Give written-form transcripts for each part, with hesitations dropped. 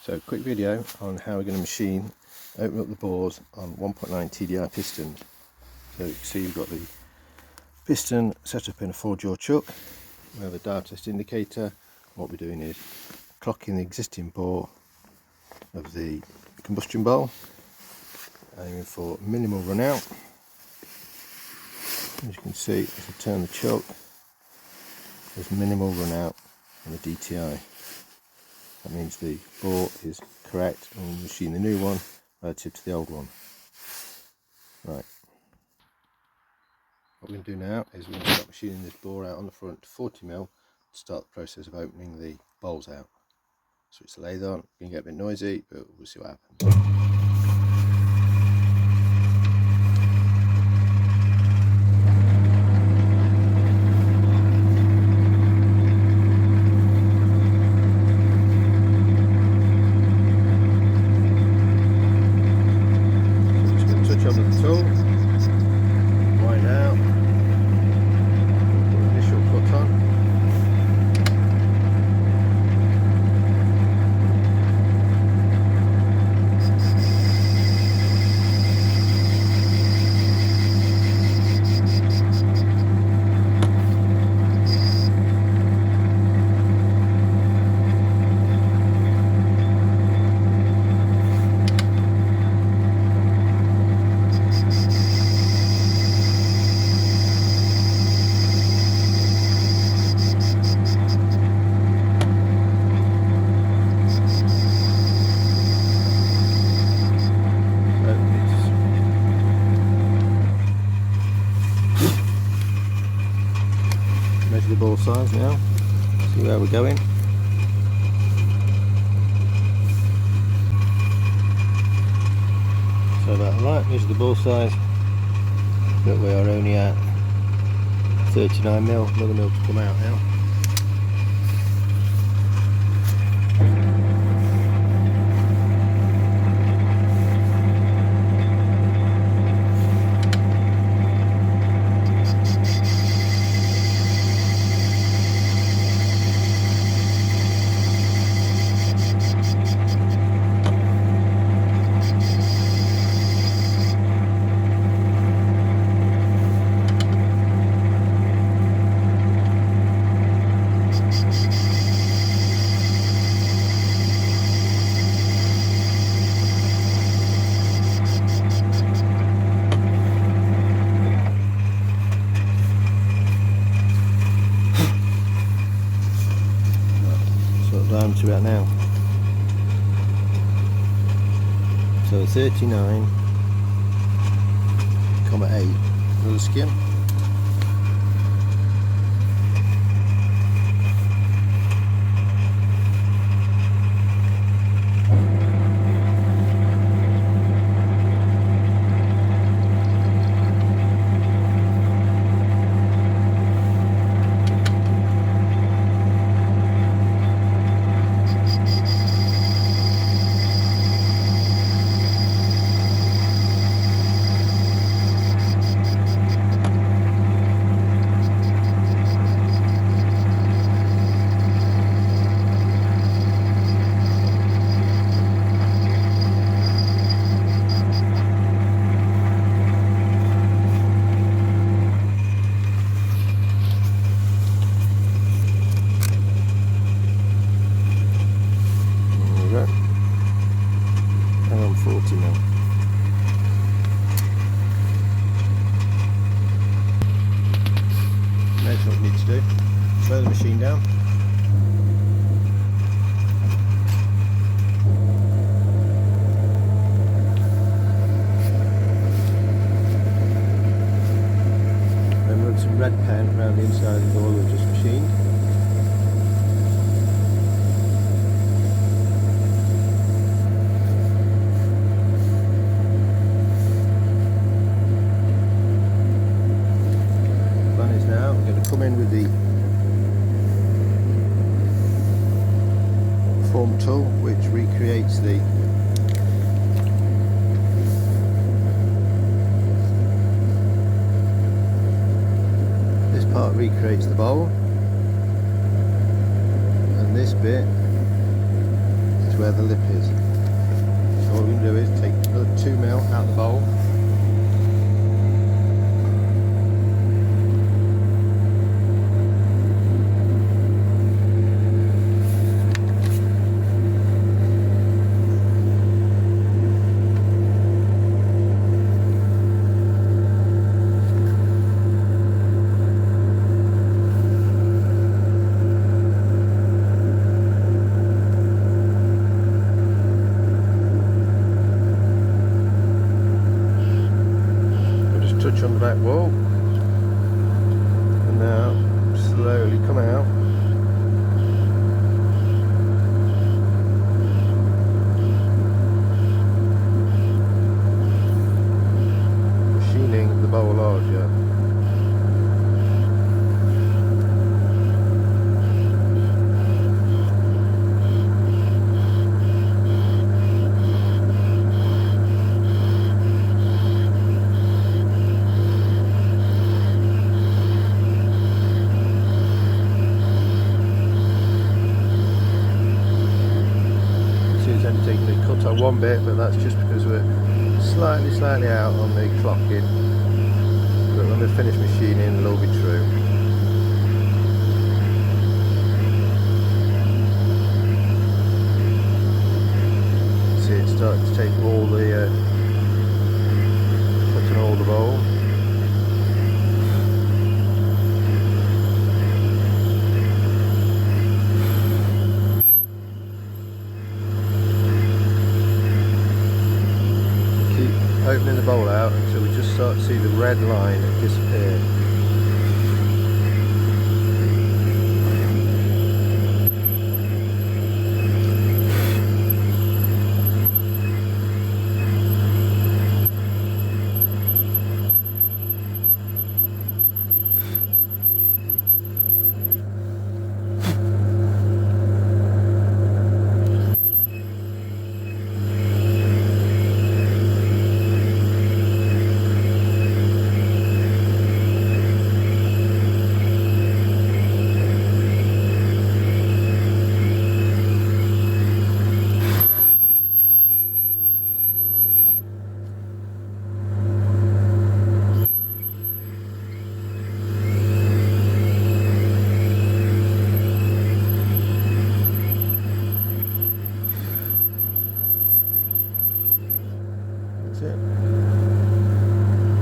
So quick video on how we're going to machine, open up the bores on 1.9 TDI pistons. So you can see you've got the piston set up in a 4-jaw chuck. We have a dial test indicator. What we're doing is clocking the existing bore of the combustion bowl, aiming for minimal run out. As you can see, if I turn the chuck, there's minimal run out on the DTI. That means the bore is correct and we'll machine the new one relative to the old one. Right. What we're going to do now is we're going to start machining this bore out on the front to 40mm to start the process of opening the bowls out. Switch the lathe on. It's going to get a bit noisy, but we'll see what happens. On the tool, wind out, put the initial cut on. Measure the ball size now, see where we're going. So about right, measure the ball size, but we are only at 39mm, another mil to come out now. To it now. So 39,8, another skim. Around 40mm. Next what we need to do, slow the machine down. Then run some red pen around the inside of the ball we've just machined. Now we're going to come in with the form tool, which recreates this part recreates the bowl, and this bit is where the lip is. So all we're going to do is take another 2mm out of the bowl. Touch on the back wall, and now slowly come out. Machining the bowl larger. Taking a cut on one bit, but that's just because we're slightly out on the clocking. But when we finish machining, it'll all be true. See, it's starting to take all the cut on all the bowl. Opening the bowl out until we just start to see the red line disappear. That's it.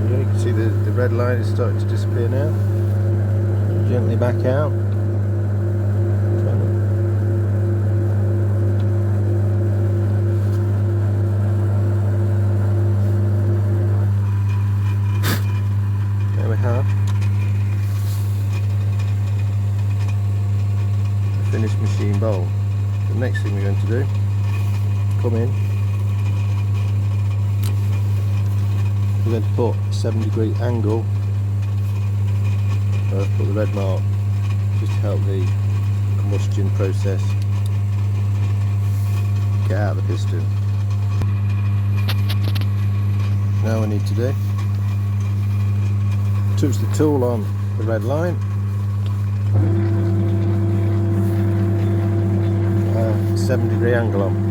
You can see the red line is starting to disappear now. Gently back out. There we have the finished machine bowl. The next thing we're going to do, come in. We're going to put a 7-degree angle, put the red mark, just to help the combustion process get out of the piston. Now we need to do, touch the tool on the red line, 7-degree angle on.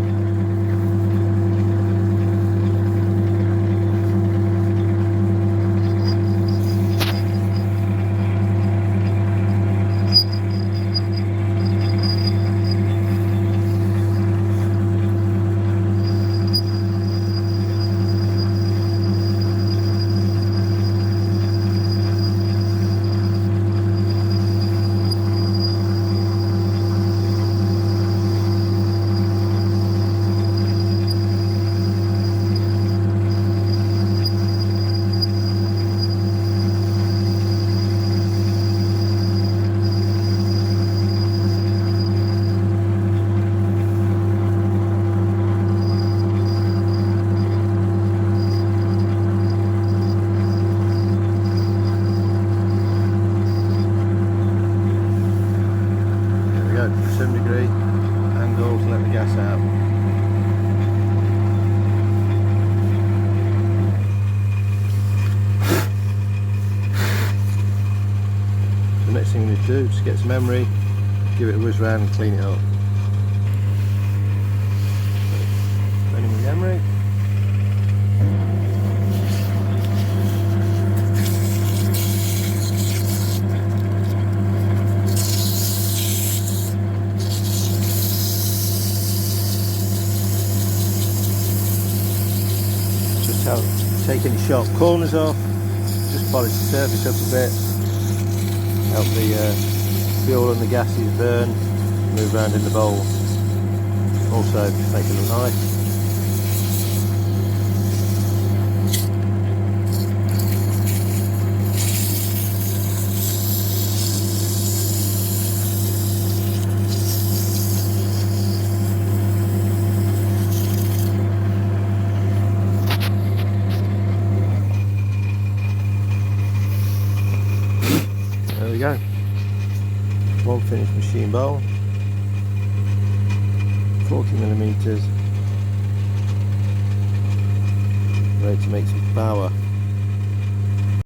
Next thing we need to do is just get some emery, give it a whiz round and clean it up. take any sharp corners off, just polish the surface up a bit, help the fuel and the gases burn, move around in the bowl, also make it look nice. There we go, one finished machine bowl, 40mm, ready to make some power.